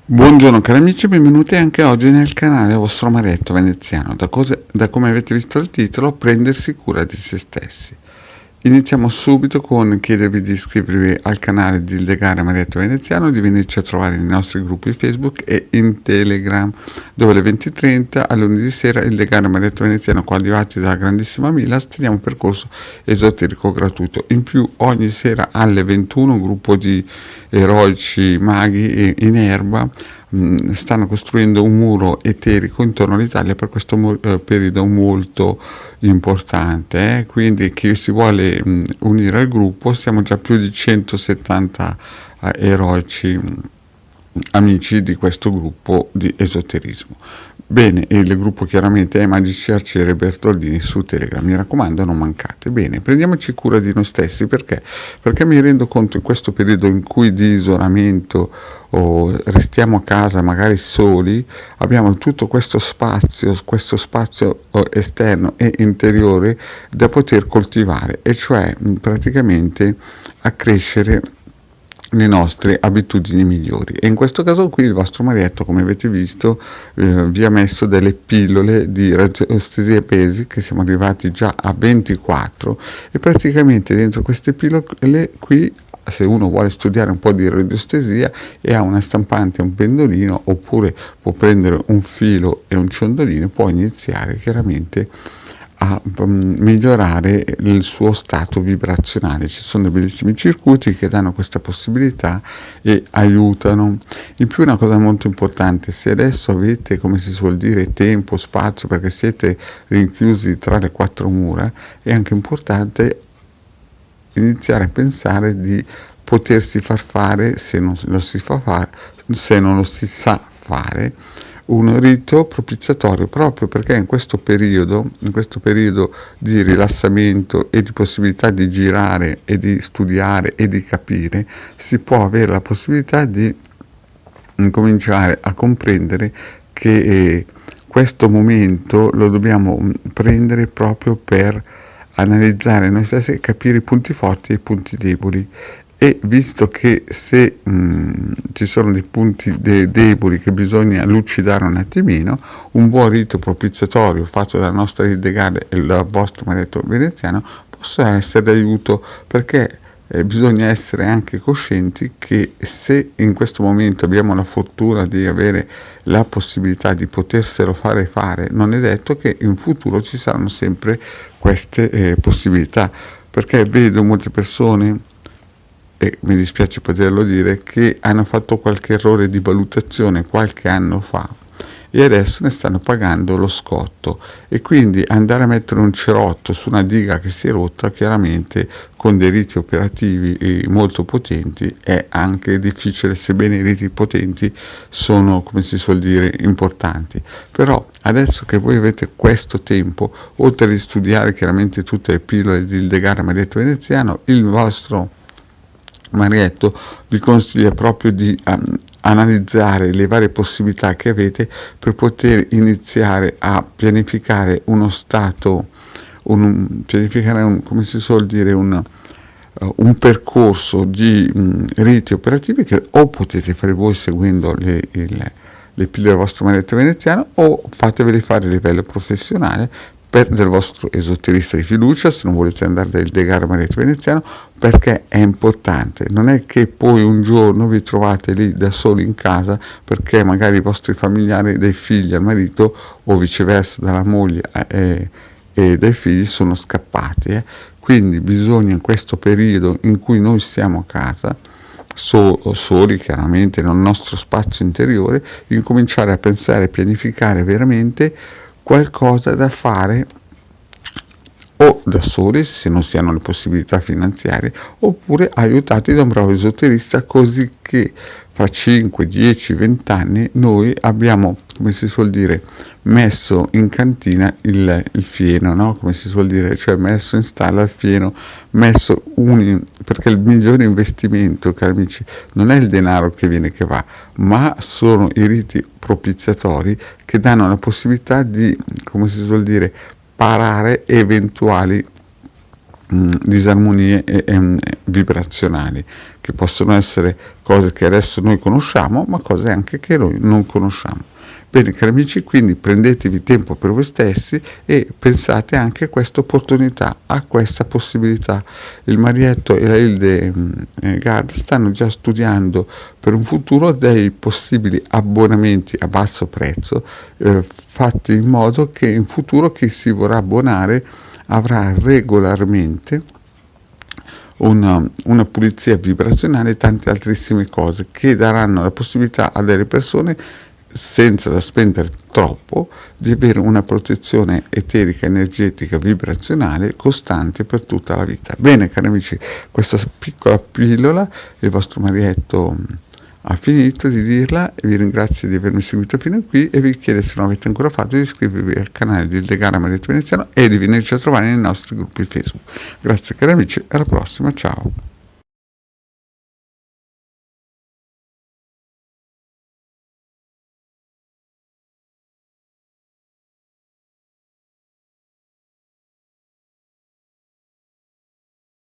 Buongiorno cari amici, benvenuti anche oggi nel canale vostro Marietto Veneziano. Da come avete visto il titolo, prendersi cura di se stessi. Iniziamo subito con chiedervi di iscrivervi al canale di Legare Marietto Veneziano, di venirci a trovare nei nostri gruppi Facebook e in Telegram, dove alle 20:30 a lunedì sera il Legare Marietto Veneziano, coadiuvati dalla grandissima Milas, teniamo un percorso esoterico gratuito. In più ogni sera alle 21 un gruppo di eroici maghi in erba stanno costruendo un muro eterico intorno all'Italia per questo periodo molto importante, quindi chi si vuole unire al gruppo, siamo già più di 170 eroici amici di questo gruppo di esoterismo. Bene, il gruppo chiaramente è Magici Arcieri Bertoldini su Telegram, mi raccomando non mancate. Bene, prendiamoci cura di noi stessi, perché mi rendo conto in questo periodo in cui di isolamento o restiamo a casa magari soli, abbiamo tutto questo spazio esterno e interiore da poter coltivare, e cioè praticamente accrescere le nostre abitudini migliori. E in questo caso qui il vostro Marietto, come avete visto, vi ha messo delle pillole di radiostesia pesi, che siamo arrivati già a 24, e praticamente dentro queste pillole qui, se uno vuole studiare un po' di radiostesia e ha una stampante e un pendolino, oppure può prendere un filo e un ciondolino, può iniziare chiaramente a migliorare il suo stato vibrazionale. Ci sono dei bellissimi circuiti che danno questa possibilità e aiutano. In più una cosa molto importante: se adesso avete, come si suol dire, tempo, spazio, perché siete rinchiusi tra le quattro mura, è anche importante iniziare a pensare di potersi far fare, se non lo si fa fare, se non lo si sa fare, un rito propiziatorio, proprio perché in questo periodo di rilassamento e di possibilità di girare e di studiare e di capire, si può avere la possibilità di incominciare a comprendere che questo momento lo dobbiamo prendere proprio per analizzare noi stessi e capire i punti forti e i punti deboli. E visto che se ci sono dei punti deboli che bisogna lucidare un attimino, un buon rito propiziatorio fatto dalla nostra Hildegard e dal vostro Marietto Veneziano possa essere d'aiuto, perché bisogna essere anche coscienti che se in questo momento abbiamo la fortuna di avere la possibilità di poterselo fare, non è detto che in futuro ci saranno sempre queste possibilità, perché vedo molte persone, e mi dispiace poterlo dire, che hanno fatto qualche errore di valutazione qualche anno fa e adesso ne stanno pagando lo scotto, e quindi andare a mettere un cerotto su una diga che si è rotta, chiaramente con dei riti operativi molto potenti, è anche difficile, sebbene i riti potenti sono, come si suol dire, importanti. Però adesso che voi avete questo tempo, oltre di studiare chiaramente tutte le pillole di Hildegard Marietto Veneziano, il vostro Marietto vi consiglia proprio di analizzare le varie possibilità che avete per poter iniziare a pianificare uno stato, come si suol dire, un percorso di riti operativi che o potete fare voi seguendo le pillole del vostro Marietto Veneziano, o fateveli fare a livello professionale del vostro esoterista di fiducia, se non volete andare da Hildegard Marietto Veneziano, perché è importante. Non è che poi un giorno vi trovate lì da soli in casa perché magari i vostri familiari, dai figli al marito o viceversa dalla moglie e dai figli sono scappati. Quindi bisogna, in questo periodo in cui noi siamo a casa soli chiaramente nel nostro spazio interiore, incominciare a pensare e pianificare veramente qualcosa da fare, o da soli se non si hanno le possibilità finanziarie, oppure aiutati da un bravo esoterista, così che fra 5, 10, 20 anni noi abbiamo, come si suol dire, messo in cantina il fieno, no? Come si suol dire, cioè messo in stalla il fieno, perché il migliore investimento, cari amici, non è il denaro che viene e che va, ma sono i riti propiziatori che danno la possibilità di, come si suol dire, parare eventuali disarmonie vibrazionali. che possono essere cose che adesso noi conosciamo, ma cose anche che noi non conosciamo. Bene, cari amici, quindi prendetevi tempo per voi stessi e pensate anche a questa opportunità, a questa possibilità. Il Marietto e la Hilde Gard stanno già studiando per un futuro dei possibili abbonamenti a basso prezzo, fatti in modo che in futuro chi si vorrà abbonare avrà regolarmente una pulizia vibrazionale e tante altrissime cose che daranno la possibilità a delle persone, senza da spendere troppo, di avere una protezione eterica, energetica, vibrazionale costante per tutta la vita. Bene, cari amici, questa piccola pillola, il vostro Marietto ha finito di dirla e vi ringrazio di avermi seguito fino a qui e vi chiedo, se non avete ancora fatto, di iscrivervi al canale di Ildegara Marietto Veneziano e di venirci a trovare nei nostri gruppi Facebook. Grazie cari amici, alla prossima, ciao!